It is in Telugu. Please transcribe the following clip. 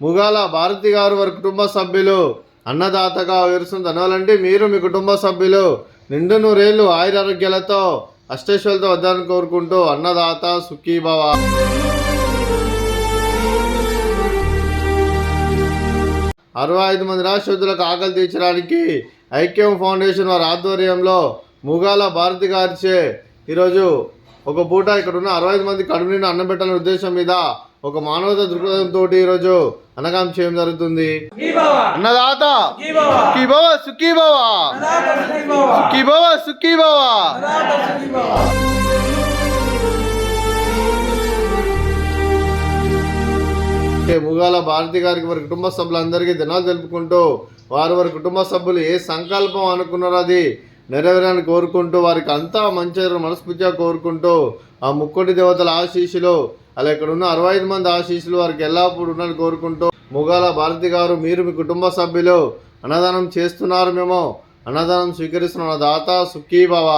ముగాల భారతి గారు వారి కుటుంబ సభ్యులు అన్నదాతగా వివరిస్తున్న ధనవాలంటే మీరు మీ కుటుంబ సభ్యులు నిండు నూరేళ్లు ఆయురారోగ్యాలతో అష్టైశ్వర్యాలతో వద్దని కోరుకుంటూ అన్నదాత సుఖీభవ. 65 మంది రాష్ట్రలకు ఆకలి తీర్చడానికి ఐక్యం ఫౌండేషన్ వారి ఆధ్వర్యంలో ముగాల భారతి గారిచే ఈరోజు ఒక పూట ఇక్కడ ఉన్న 65 మంది కడుపు నిండా అన్నం పెట్టాలనే ఉద్దేశం మీద ఒక మానవతా దృక్పథంతో ఈరోజు అన్నదానం చేయడం జరుగుతుంది. అన్నదాత సుఖీభవ సుఖీభవ సుఖీభవ సుఖీభవ. ముగాల భారతి గారికి వారి కుటుంబ సభ్యులందరికీ ధన్యవాదాలు తెలుపుకుంటూ వారి కుటుంబ సభ్యులు ఏ సంకల్పం అనుకున్నారో అది నెరవేరాలని కోరుకుంటూ వారికి అంతా మంచి మనస్ఫూర్తిగా కోరుకుంటూ ఆ ముక్కోటి దేవతల ఆశీస్సులు అలా ఇక్కడ ఉన్న 65 మంది ఆశీస్సులు వారికి ఎల్లప్పుడూ ఉండాలని కోరుకుంటూ ముగాల భారతి గారు మీరు మీ కుటుంబ సభ్యులు అన్నదానం చేస్తున్నారు, మేము అన్నదానం స్వీకరిస్తున్న దాత సుఖీభవ.